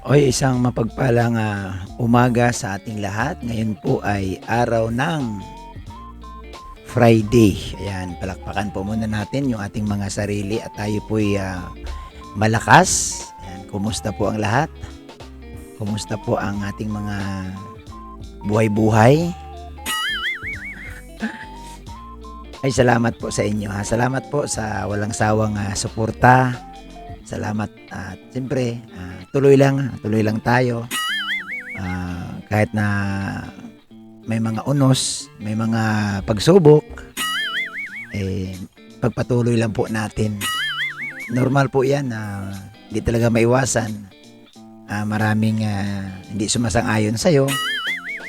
Oy, isang mapagpalang umaga sa ating lahat. Ngayon po ay araw ng Friday. Ayan, palakpakan po muna natin yung ating mga sarili at tayo po ay malakas. Ayan, kumusta po ang lahat? Kumusta po ang ating mga buhay-buhay? Ay, salamat po sa inyo. Salamat po sa walang sawang suporta. Salamat at siyempre tuloy lang tayo. Kahit na may mga unos, may mga pagsubok, pagpatuloy lang po natin. Normal po yan, hindi talaga maiwasan. Maraming hindi sumasang-ayon sa'yo.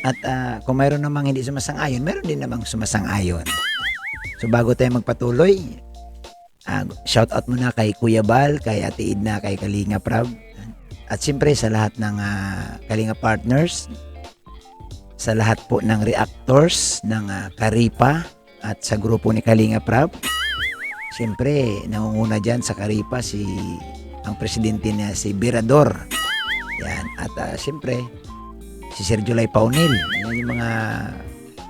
At kung mayroon namang hindi sumasang-ayon, mayroon din namang sumasang-ayon. So bago tayo magpatuloy, shout out muna kay Kuya Bal, kay Ate Edna, kay Kalinga Prab. At siyempre sa lahat ng Kalinga Partners, sa lahat po ng reactors ng Karipa at sa grupo ni Kalinga Prab. Siyempre, nangunguna dyan sa Karipa ang presidente niya si Birador. Yan. At siyempre, si Sir Julay Paunil. Yan yung mga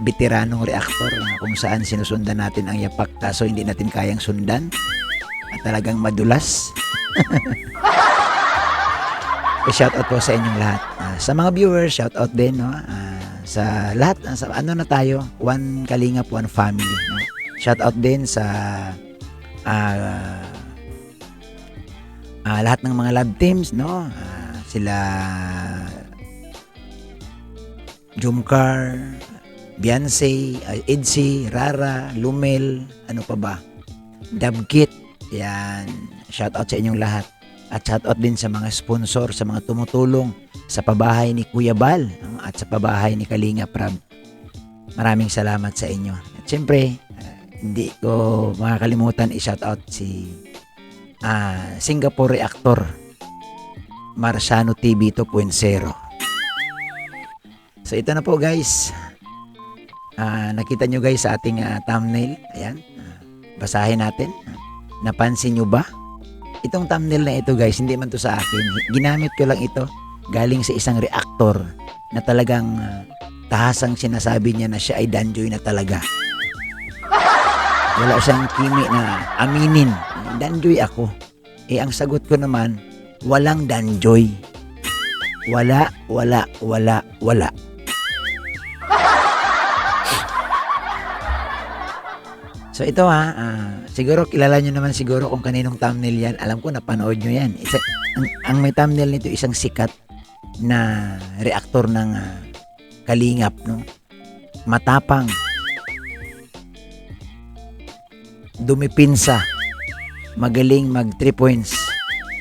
veteranong reactor na kung saan sinusundan natin ang yapak kaso hindi natin kayang sundan at talagang madulas. Shout out po sa inyong lahat. Sa mga viewers, shout out din, no? Sa lahat, sa ano na tayo, one Kalingap, one family, no? Shout out din sa lahat ng mga lab teams, no? Sila Jumcar, Beyonce, Edsy, Rara, Lumel, ano pa ba? Dabkit. Yan. Shout out sa inyong lahat. At shout out din sa mga sponsor, sa mga tumutulong sa pabahay ni Kuya Bal at sa pabahay ni Kalinga Prab. Maraming salamat sa inyo. At syempre, hindi ko makakalimutan i-shout out si Singapore Reactor Marciano TV 2.0. So ito na po guys. Nakita nyo guys sa ating thumbnail. Ayan. Basahin natin. Napansin nyo ba? Itong thumbnail na ito guys, hindi man to sa akin. Ginamit ko lang ito galing sa isang reactor na talagang tahasang sinasabi niya na siya ay danjoy na talaga. Wala siyang kimi na aminin. Danjoy ako. Ang sagot ko naman, walang danjoy. Wala. So ito siguro kilala nyo naman siguro kung kaninong thumbnail yan. Alam ko napanood nyo yan. Ang may thumbnail nito isang sikat na reactor ng Kalingap, no? Matapang. Dumipinsa. Magaling mag 3 points.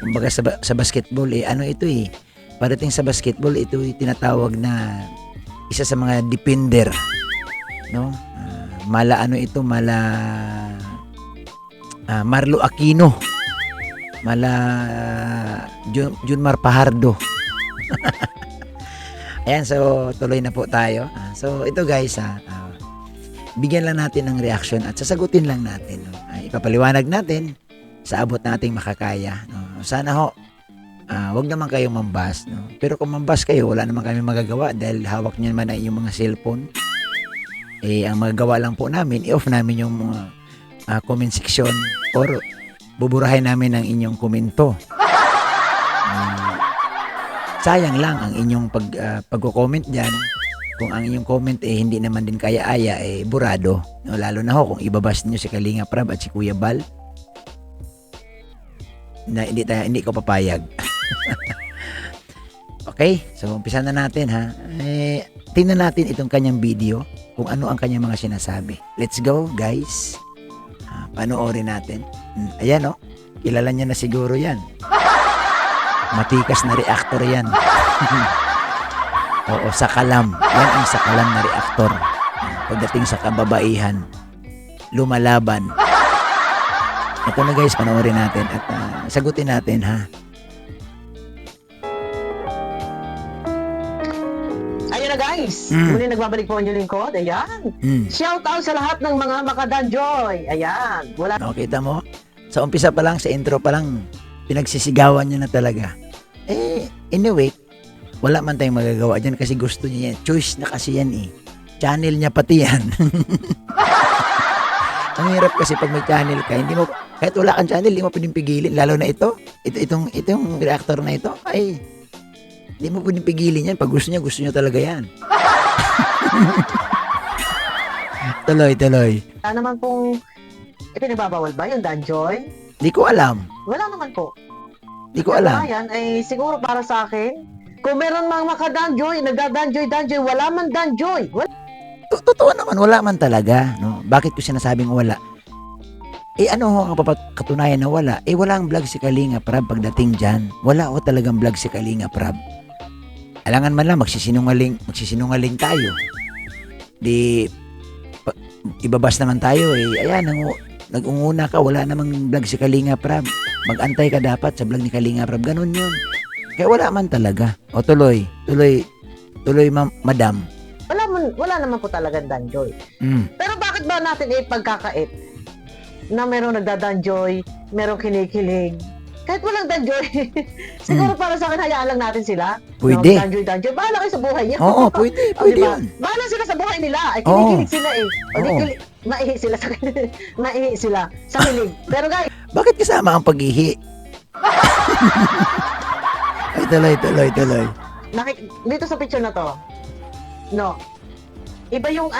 Kumbaga sa basketball, ano ito Padating sa basketball, ito tinatawag na isa sa mga defender, no? Marlo Aquino, Junmar Pajardo. Ayan, so tuloy na po tayo. So ito guys, bigyan lang natin ng reaction at sasagutin lang natin, no? Ipapaliwanag natin sa abot nating makakaya, no? Sana wag naman kayong mambas, no? Pero kung mambas kayo, wala naman kami magagawa dahil hawak niyo naman ay yung mga cellphone. Ang magagawa lang po namin, i-off namin yung mga comment section or buburahin namin ang inyong komento. Sayang lang ang inyong pagko-comment dyan. Kung ang inyong comment hindi naman din kaya-aya, burado. No, lalo na kung ibabas niyo si Kalinga Prab at si Kuya Bal, na hindi ko papayag. Okay, so umpisa na natin tingnan natin itong kanyang video kung ano ang kanyang mga sinasabi. Let's go guys. Panoorin natin. Ayan kilala niya na siguro yan. Matikas na reactor yan. Oo, sakalam. Yan ang sakalam na reactor. Pagdating sa kababaihan, lumalaban. Ito na guys, panoorin natin at sagutin natin Ayun na guys, muli nagbabalik po ang inyong lingkod. Ayan. Shout out sa lahat ng mga makadanjoy. Ayan. Wala. Nakita mo? Sa umpisa pa lang, sa intro pa lang, pinagsisigawan niya na talaga. Anyway, wala man tayong magagawa dyan kasi gusto niya yan. Choice na kasi yan eh. Channel niya pati yan. Ang hirap kasi pag may channel ka, hindi mo, kahit wala kang channel, hindi mo pwedeng pigilin. Lalo na itong reactor na ito, ay, hindi mo pwedeng pigilin yan. Pag gusto niya talaga yan. Tuloy. Wala naman pong ipinagbabawal ba yung Danjoy? Di ko alam. Wala naman po. Di ko alam. Ayan, ay siguro para sa akin, kung meron mang makadanjoy, nagdadanjoy, wala man danjoy. Wala. Totoo naman, wala man talaga. No? Bakit ko sinasabing wala? Ano ho ang katunayan na wala? Walang vlog si Kalinga Prab pagdating dyan. Wala ho talagang vlog si Kalinga Prab. Alangan man lang, magsisinungaling tayo. Ibabas naman tayo Ayan, nag-unguna ka, wala namang vlog si Kalinga Prab. Mag-antay ka dapat sa vlog ni Kalinga Prab. Ganun yun. Kaya wala man talaga. O tuloy, madam. Wala naman po talagang danjoy. Pero bakit ba natin pagkakait na merong nagdadanjoy, merong kinikilig, kahit walang danjoy, siguro para sa akin, hayaan lang natin sila. Pwede. No, danjoy. Bahala kayo sa buhay niya. Oo, pwede diba? yun. Bahala sila sa buhay nila. Ay, kinikilig sila maihi sila sa kilig. Pero guys, bakit kasama ang pag-ihi? Ay, tuloy. dito sa picture na to, no, iba yung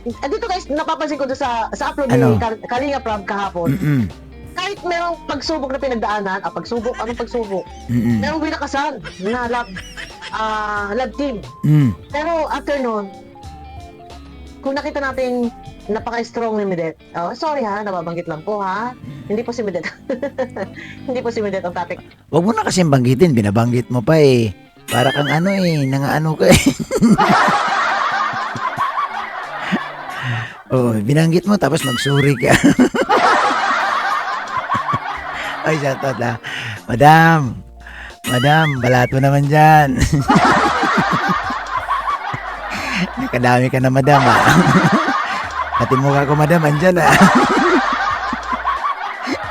dito guys, napapansin ko doon sa upload ni Kalinga Prab kahapon. Kahit merong pagsubok na pinagdaanan, anong pagsubok? Merong winakasan na love team. Pero after nun, kung nakita natin napaka-strong ni Medet. Sorry ha, nababanggit lang po ha. Hindi po si Medet. Hindi po si Medet ang topic. Huwag mo na kasi banggitin, binabanggit mo pa Para kang nangaano ka binanggit mo tapos magsuri ka. Ay, shoutout na. Madam, balato naman dyan. Nakadami ka na, madam, Pati mukha ko, madam, andyan,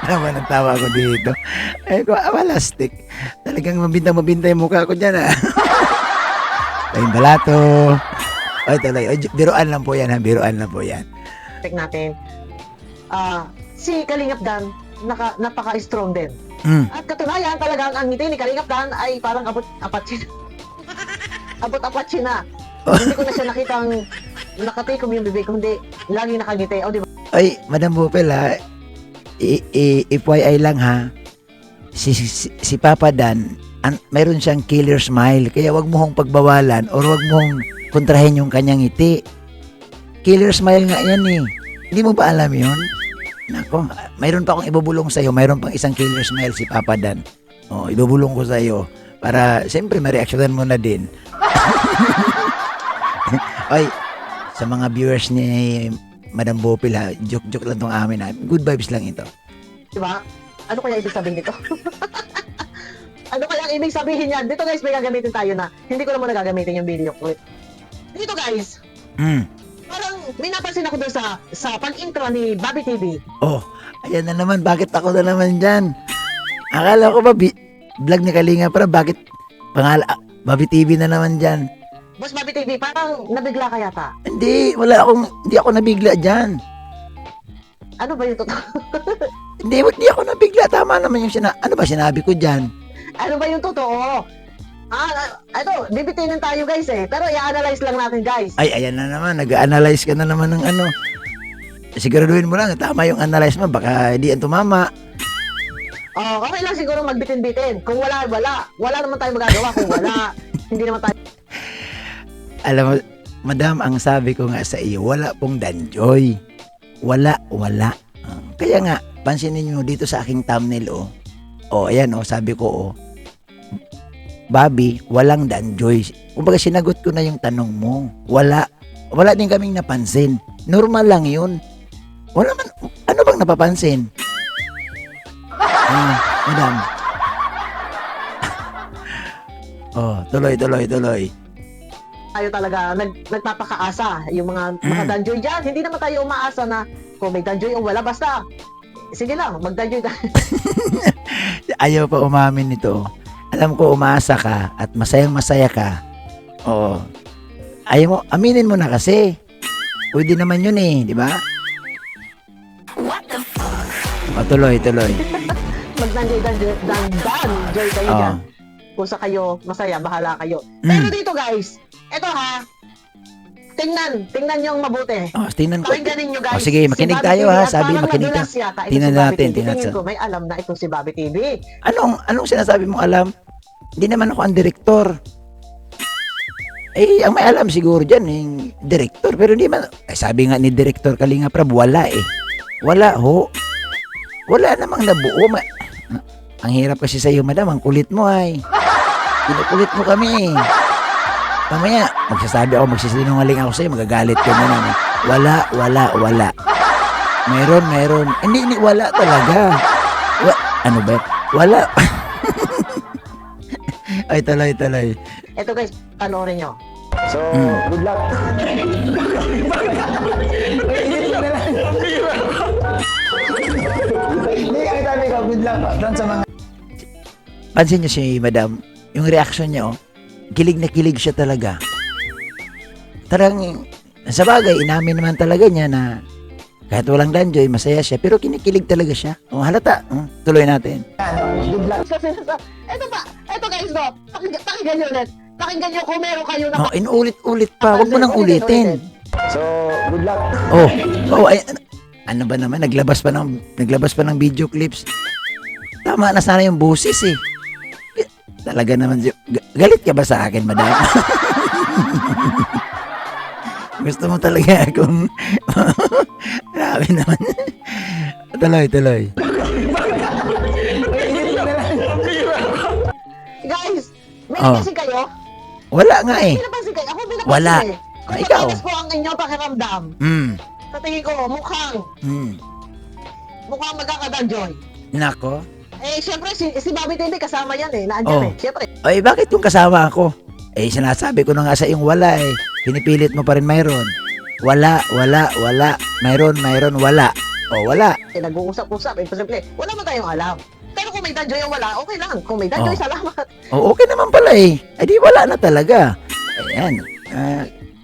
Naman ang tawa ko dito. Ay ko, malastik. Talagang mabintang-mabintang yung mukha ko dyan, Ay, balato. Ay, tuloy. Biruan lang po yan, Biruan lang po yan. Check natin. Si Kalingap Dan, napaka-strong din. At katunayan, talagang ang ngiti ni Kalingap Dan ay parang abot-apat na. Hindi ko na siya nakitang nakatikom yung bibig, kundi lagi nakangiti. Di ba? Ay, Madam Bupel, FYI lang, si Papa Dan, mayroon siyang killer smile, kaya wag mo hong pagbawalan or wag mo hong kontrahin yung kanyang ngiti. Killer smile nga yan Hindi mo ba alam yun? Nako, mayroon pa akong ibubulong sa'yo. Mayroon pang isang killer smile si Papa Dan. Ibubulong ko sa'yo para siyempre ma-reactionan mo na din. Ay, sa mga viewers ni Madam Bopil, joke lang tong amin, Good vibes lang ito. Diba? Ano kaya ibig sabihin nito? Ano kaya ang ibig sabihin niyan? Dito guys, may gagamitin tayo na. Hindi ko na muna gagamitin yung video clip. Dito guys, parang may napansin ako doon sa pag-intro ni Bobby TV. Ayan na naman. Bakit ako na naman dyan? Akala ko ba vlog ni Kalinga Prab, bakit Bobby TV na naman dyan? Boss Bobby TV, parang nabigla ka yata. Hindi ako nabigla dyan. Ano ba yung totoo? Hindi ako nabigla. Tama naman yung ano ba sinabi ko dyan? Ano ba yung totoo? Ito, bibitinin tayo guys pero i-analyze lang natin guys. Ay, ayan na naman. Nag-analyze ka na naman ng Siguraduhin mo lang, tama yung analyze mo. Baka hindi yan tumama. Okay lang siguro magbitin-bitin. Kung wala. Wala naman tayo magagawa kung wala. Hindi naman tayo. Alam mo, madam, ang sabi ko nga sa iyo, wala pong danjoy. Wala. Kaya nga, pansinin nyo dito sa aking thumbnail, ayan, sabi ko, Bobby, walang danjoy. Kumbaga, sinagot ko na yung tanong mo. Wala din kaming napansin. Normal lang yun. Ano bang napapansin? Madam. Tuloy. Tayo talaga nagpapakaasa yung mga danjoy dyan. Hindi naman tayo umaasa na kung may danjoy o wala. Basta, sige lang, magdanjoy tayo. Ayaw pa umamin nito. alam ko umaasa ka at masayang masaya ka. Oo. Ayaw mo, aminin mo na kasi. Pwede naman yun eh, di ba? O, tuloy. Mag-danjoy kayo Oo. dyan. Kung sa kayo, masaya, bahala kayo. Pero Mm. dito guys, eto ha, tingnan nyo ang mabuti. Oh, tingnan ko. Pakinggan ninyo guys. Oh, sige, makinig tayo, ha. Sabi, makinig tayo. Tingnan Tingnan natin, natin. tingnan Tingin sa- ko, may alam na itong si Bobby TV. Anong sinasabi mong alam? Hindi naman ako ang direktor. Eh, ang may alam siguro dyan, yung direktor. Pero hindi man, sabi nga ni Direktor Kalinga Prab, wala eh. Wala ho. Wala namang nabuo. Ang hirap kasi sa iyo, madam. Ang kulit mo ay. Pinukulit mo kami. Mamaya, magsasabi ako, magsisinungaling ako sa'yo, magagalit ka na naman. Wala. Meron. Hindi, wala talaga. Ano ba? Wala. Ay, tuloy. Eto guys, panoorin nyo. So, good luck. Hindi, ang sabi ko, good luck doon sa mga... Pansin niyo si madam, yung reaction niya, oh, kilig na kilig siya talaga. Tarang, sa bagay, inamin naman talaga niya na kahit walang danjoy, masaya siya, pero kinikilig talaga siya. Oh, halata. Tuloy natin. Good luck. Eto guys, no, pakinggan nyo ulit. Pakinggan nyo kung meron kayo na... Oh, inuulit pa. Huwag mo nang ulitin. So, good luck. Oh, ay, ano ba naman, naglabas pa ng video clips. Tama na sana yung boses eh. Talaga naman, galit ka ba sa akin, madam? Gusto mo talaga akong... Grabe naman. Tuloy. Guys, may Oh. napansin kayo? Wala nga eh. May napansin kayo? Ako may napansin Wala. eh. Kung Ikaw. matinis po ang inyong pakiramdam, sa tingin ko, mukhang magkakadanjoy. Nako. Eh, syempre, si Bobby TV kasama yan eh. Naandyan Oh. eh. Syempre. Ay, bakit yung kasama ako? Eh, sinasabi ko na nga sa yung wala eh. Pinipilit mo pa rin mayroon. Wala. Mayroon, wala. O, wala. Eh, nag-uusap-usap. Eh, posible, wala man tayong alam. Pero kung may danjoy o wala, okay lang. Kung may danjoy, Oh. salamat. O, okay naman pala eh. Ay, di wala na talaga. Ayan.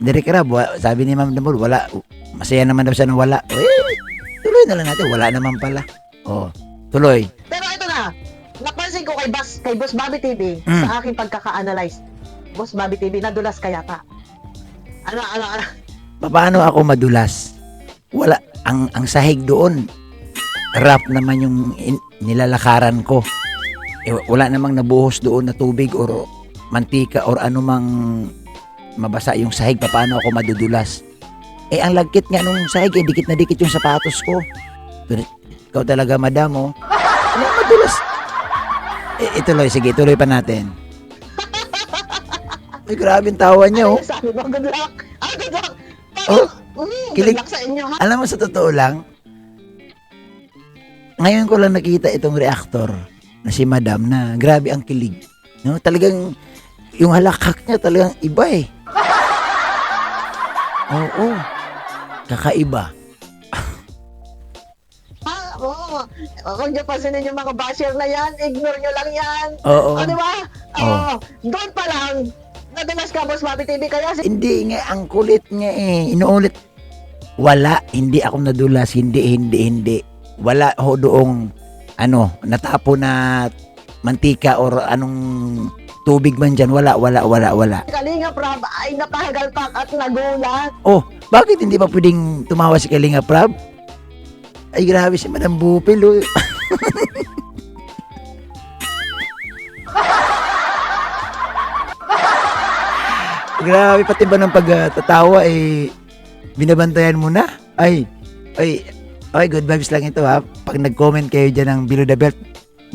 Direk Rab, sabi ni Ma'am Damol, wala. Masaya naman daw siya nang wala. Eh, tuloy na lang natin. Wala naman pala. O, tuloy. Pero ito na, napansin ko kay Boss Bobby TV, sa aking pagkaka-analyze. Boss Bobby TV, nadulas ka yata. Ano? Paano ako madulas? Wala. Ang sahig doon, rap naman yung nilalakaran ko. Eh, wala namang nabuhos doon na tubig or mantika or anumang mabasa yung sahig. Paano ako madudulas? Eh, ang lagkit nga nung sahig, eh, dikit na dikit yung sapatos ko. Ikaw talaga, madam, oh. Ano madulas? Eh, sige, tuloy pa natin. Ay, grabe ang tawa niyo, oh. Ano sabi mo? Good luck. Good luck. Oh, Good kilig. luck sa inyo, ha? Alam mo, sa totoo lang, ngayon ko lang nakita itong reactor na si madam na grabe ang kilig. No? Talagang, yung halakak niya talagang iba eh. Oo. Kakaiba. Oo. Kung nyo pansinin yung mga basher na yan, ignore nyo lang yan. Oo. O, di ba? Oo. Doon pa lang, nadulas ka, Boss Bobby TV, kaya Hindi nga, ang kulit nga eh. Inuulit. Wala, hindi ako nadulas. Hindi. Wala ho doong, natapo na mantika or anong tubig man dyan. Wala. Kalinga Prab ay napahagalpak at nagulat. Oh, bakit hindi pa pwedeng tumawa si Kalinga Prab? Ay, grabe si Madam Bupil, oh. Grabe, pati ba ng pagtatawa, eh, binabantayan mo na? Ay, good vibes lang ito, ha? Pag nag-comment kayo dyan ng below the belt,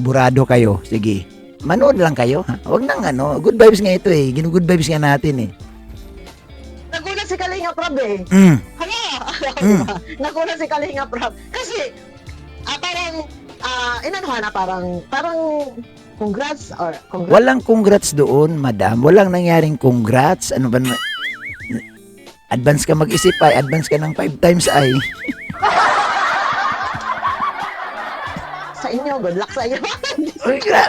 burado kayo. Sige, manood lang kayo, ha? Huwag nang good vibes nga ito, eh. Good vibes nga natin, eh. Nagulat si Kalinga Prab eh. Hala! Nagulat si Kalinga Prab. Kasi, parang congrats. Walang congrats doon, madam. Walang nangyaring congrats. Ano ba? Advance ka mag-isip ay. Advance ka ng 5 times ay. Sa inyo, good luck sa inyo. Uy, Diba?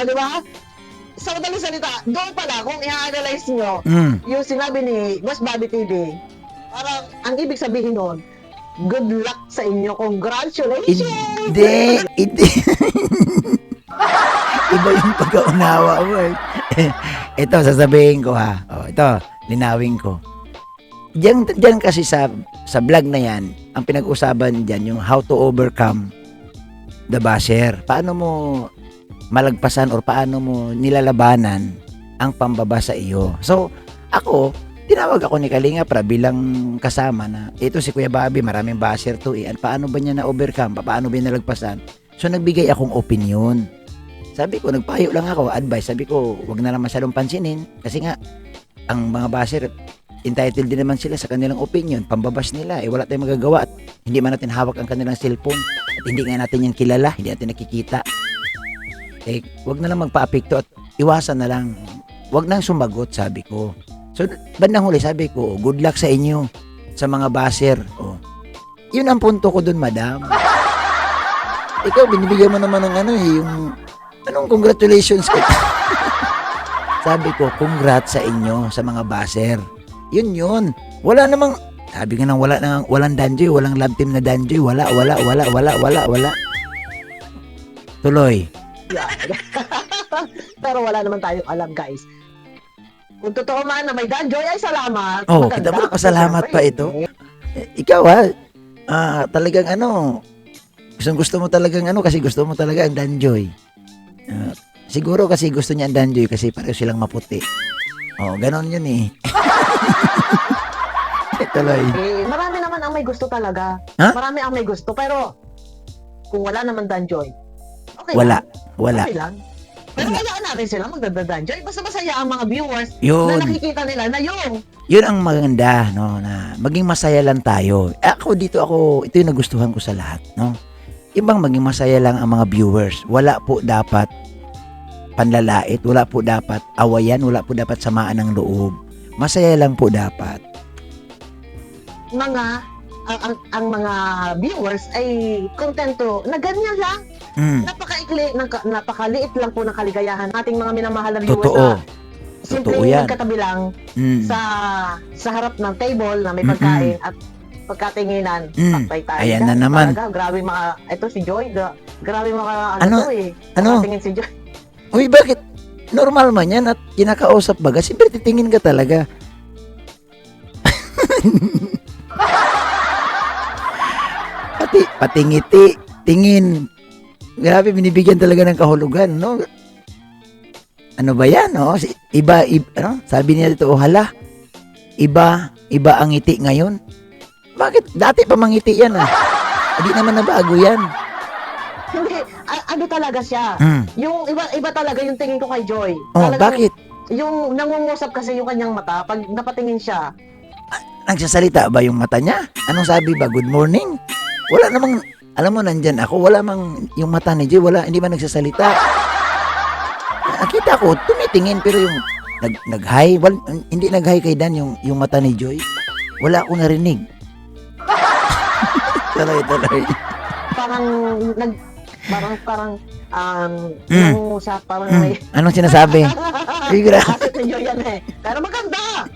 di ba? Sa madaling salita, doon pala, kung i-analyze nyo, Mm. yung sinabi ni Boss Bobby TV, parang ang ibig sabihin nun, good luck sa inyo, congratulations! Hindi. Iba yung pagkaunawa mo eh. Ito, sasabihin ko ha. Oh, ito, linawin ko. Diyan kasi sa vlog na yan, ang pinag-usapan diyan yung how to overcome the basher. Paano mo malagpasan or paano mo nilalabanan ang pambaba sa iyo. So, ako, tinawag ako ni Kalinga para bilang kasama na ito si Kuya Bobby, maraming basher to eh. Paano ba niya na-overcome? Paano ba niya nalagpasan? So, nagbigay akong opinion. Sabi ko, nagpayo lang ako, advice. Sabi ko, wag na lang masyadong pansinin kasi nga, ang mga basher, entitled din naman sila sa kanilang opinion. Pambabas nila, wala tayong magagawa at hindi man natin hawak ang kanilang cellphone at hindi nga natin yan kilala, hindi natin nakikita. Wag na lang magpa-apekto at iwasan na lang. Wag nang sumagot, sabi ko. So, bandang huli, sabi ko, good luck sa inyo, sa mga basher. Oh. Yun ang punto ko dun, madam. Ikaw, binibigyan mo naman ng anong congratulations ko. Sabi ko, congrats sa inyo, sa mga basher. Yun. Wala namang, sabi nga nang walang danjoy, walang love team na danjoy. Wala. Tuloy. Pero wala naman tayong alam, guys. Kung totoo man na may danjoy, ay salamat. Oh, Maganda. kita mo, pasalamat pa ito. Ikaw talagang gusto mo talagang kasi gusto mo talaga ang danjoy. Siguro kasi gusto niya ang danjoy kasi pareho silang maputi. Oh, ganon yun eh. Tuloy. Marami naman ang may gusto talaga. Ha? Marami ang may gusto, pero kung wala naman danjoy, okay Wala. lang. Okay lang. Pero hayaan natin sila magdadadanjoy. Basta masaya ang mga viewers na Yun. nakikita nila na Yun ang maganda, no, na maging masaya lang tayo. Ito yung nagustuhan ko sa lahat, no. Ibang maging masaya lang ang mga viewers. Wala po dapat panlalait, wala po dapat awayan, wala po dapat samaan ng loob. Masaya lang po dapat. ang mga viewers ay kontento na ganyan lang. Napakaliit lang po ng kaligayahan ating mga minamahal na viewers. Totoo. Na simple Totoo yan. magkatabi lang sa harap ng table na may pagkain at pagkatinginan. Patay tayo. Ayan dyan. na naman. Talaga, grabe ito si Joy. Grabe Ano? Nakatingin si Joy. Uy, bakit? Normal man yan at kinakausap baga. Siyempre titingin ka talaga. Pati ngiti, tingin. Grabe, binibigyan talaga ng kahulugan, no? Ano ba yan, no? Iba, sabi niya dito, hala, iba ang ngiti ngayon. Bakit? Dati pa mangiti yan, Hindi naman nabago yan. Hindi, ano talaga siya. Yung iba talaga yung tingin ko kay Joy. Oh, Talagang bakit? Yung nangungusap kasi yung kanyang mata pag napatingin siya. Nagsasalita ba yung mata niya? Anong sabi ba? Good morning? Wala namang, alam mo, nandyan ako, wala mang, yung mata ni Joy, hindi ba nagsasalita? Nakita ko, tumitingin, pero yung nag-hi, hindi nag-hi kay Dan yung mata ni Joy. Wala akong narinig. Tuloy. Nangungusap, parang may... Anong sinasabi? Bigra. Asit ni Joy yan Pero maganda!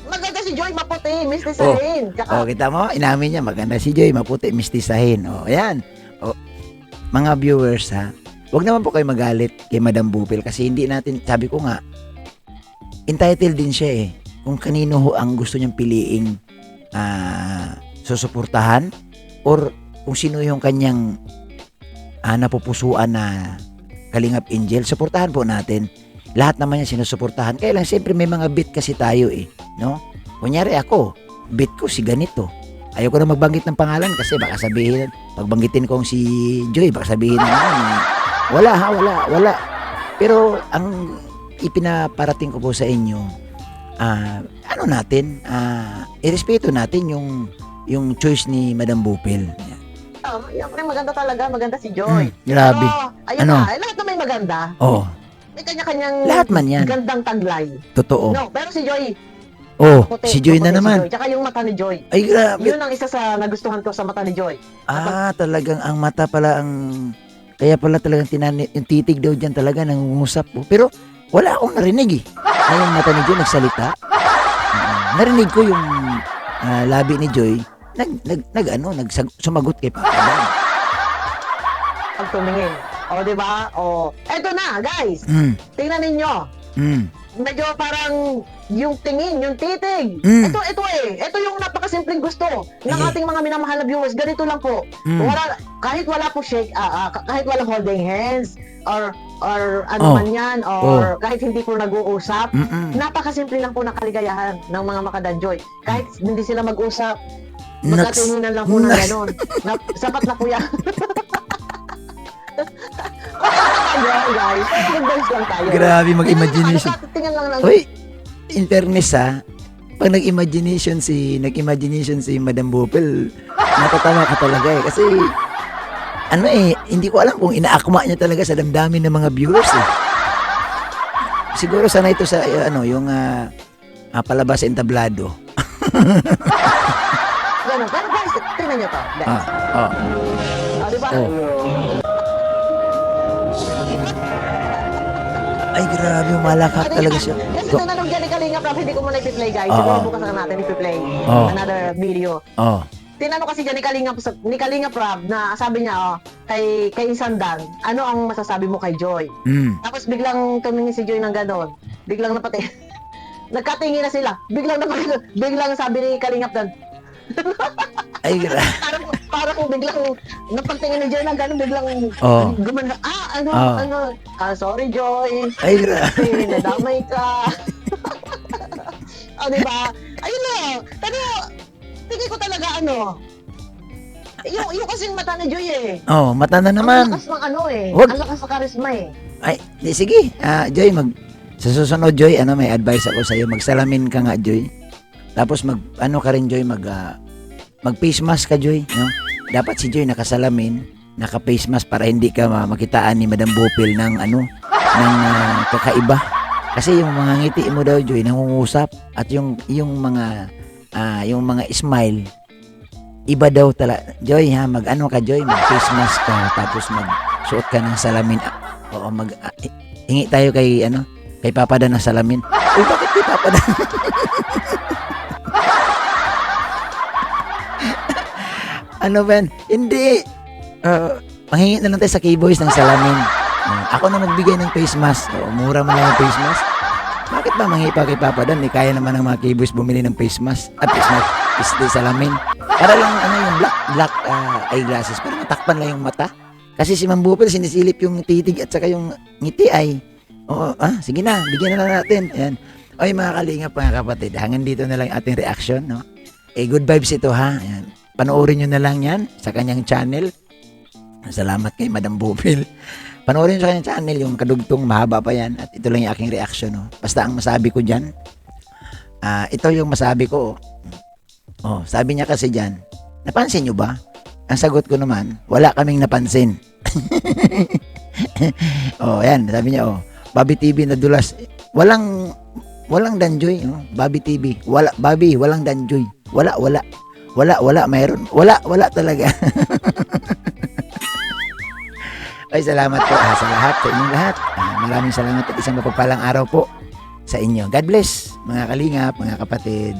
Maganda si Joy, maputi, mistisahin. Kita mo, inamin niya, maganda si Joy, maputi, mistisahin. Ayan. Mga viewers, huwag naman po kayo magalit kay Madam Bupil kasi hindi natin, sabi ko nga, entitled din siya kung kanino ang gusto niyang piliing susuportahan or kung sino yung kanyang napupusuan na Kalingap Angel, suportahan po natin. Lahat naman yan sinusuportahan. Kaya lang, siyempre may mga bit kasi tayo no? Kunyari ako, bit ko si ganito. Ayoko na magbanggit ng pangalan kasi baka sabihin, pagbanggitin kong si Joy, baka sabihin naman, wala. Pero ang ipinaparating ko po sa inyo, irespeto natin yung choice ni Madam Bupil. Maganda si Joy. Grabe. Pero, ayun lahat na may maganda. May kanya-kanyang lahat man yan. Gandang taglay. Totoo. No, pero si Joy, si Joy na naman. Si Joy. Tsaka yung mata ni Joy. Ay, grabe. Yun ang isa sa nagustuhan ko sa mata ni Joy. Talagang ang mata pala ang Kaya pala talagang yung titig daw dyan talaga nangungusap po. Pero wala akong narinig eh. Na yung mata ni Joy nagsalita. Narinig ko yung labi ni Joy sumagot kay Papa Dan. Pag tumingin. O, di ba? O, eto na, guys. Mm. Tingnan ninyo. Mm. Medyo parang yung tingin, yung titig. Mm. Ito yung napakasimpleng gusto ng Eh. ating mga minamahal na viewers. Ganito lang po. Mm. Kahit wala po kahit wala holding hands, or ano Oh. man yan, or kahit hindi po nag-uusap, Mm-mm. napakasimple lang po ng kaligayahan ng mga makadanjoy. Kahit hindi sila mag-usap, Naks- magkatinginan lang po ng Naks- gano'n. Sapat na po yan. Guys, mag-dance lang tayo. Grabe mag-imagination. Tingnan lang ng Uy, in fairness pag nag-imagination si Madam Bopel, natatawa ka talaga eh. Kasi, hindi ko alam kung inaakma niya talaga sa damdamin ng mga viewers eh. Siguro sana ito sa, yung palabas sa entablado. Ganun. Pero guys, tingnan nyo to. Guys. Diba? Ay, grabe, malakap talaga siya. Kasi tanong dyan ni Kalinga Prab, hindi ko muna i-play guys. Oo. Siguro bukas na natin i-play another video. Oh. Tinanong kasi dyan ni Kalinga Prab na sabi niya, kay Sandan, ano ang masasabi mo kay Joy? Mm. Tapos biglang tumingin si Joy ng gano'n. Biglang nagkatingin na sila. Biglang sabi ni Kalinga Prab, Ay, grabe. parang biglang napagtingin ni Joy ng gano'n, biglang Oh. gumana, sorry Joy. Ay, grabe. Kasi nadamay ka. Diba? Ayun na. Pero, tingin ko talaga yung kasing mata ni Joy eh. Oh, mata na naman. Ang lakas ng Wag. Ang lakas ng karisma eh. Ay, sige. Joy, sa susunod, Joy, may advice ako sa'yo. Magsalamin ka nga, Joy. Tapos ka rin, Joy, mag face mask ka, Joy. No? Dapat si Joy nakasalamin, naka-face mask para hindi ka makitaan ni Madam Bopel ng kakaiba. Kasi yung mga ngiti mo daw, Joy, nangungusap. At yung mga smile, iba daw talaga. Joy, ka, Joy, mag-face mask ka, tapos magsuot ka ng salamin. Oo, hingi tayo kay Papa Dan ng salamin. Uy, bakit kay Papa Dan? Ben? Hindi. Manghingi na lang tayo sa K-Boys ng salamin. Ako na magbigay ng face mask. Mura mo lang yung face mask. Bakit ba manghingi pa kay Papa Dan? Kaya naman ng mga K-Boys bumili ng face mask. At face mask is salamin. Para lang yung black eyeglasses. Para matakpan lang yung mata. Kasi si Ma'am Bupel sinisilip yung titig at saka yung ngiti ay. Oo, sige na. Bigyan na lang natin. Ayan. Oy, mga kalingap, mga kapatid. Hanggang dito na lang yung ating reaction. No? Good vibes ito ha. Ayan. Panoorin nyo na lang yan sa kanyang channel. Salamat kay Madam Bopel. Panoorin nyo sa kanyang channel yung kadugtong mahaba pa yan. At ito lang yung aking reaction. No? Basta ang masabi ko dyan, ito yung masabi ko. Sabi niya kasi dyan, napansin nyo ba? Ang sagot ko naman, wala kaming napansin. Yan, sabi niya, Bobby TV nadulas. Walang danjoy, Bobby TV. Bobby, walang danjoy. Wala, mayroon. Wala talaga. Ay, salamat po sa lahat, sa inyong lahat. Maraming salamat at isang mapagpalang araw po sa inyo. God bless, mga kalingap, mga kapatid.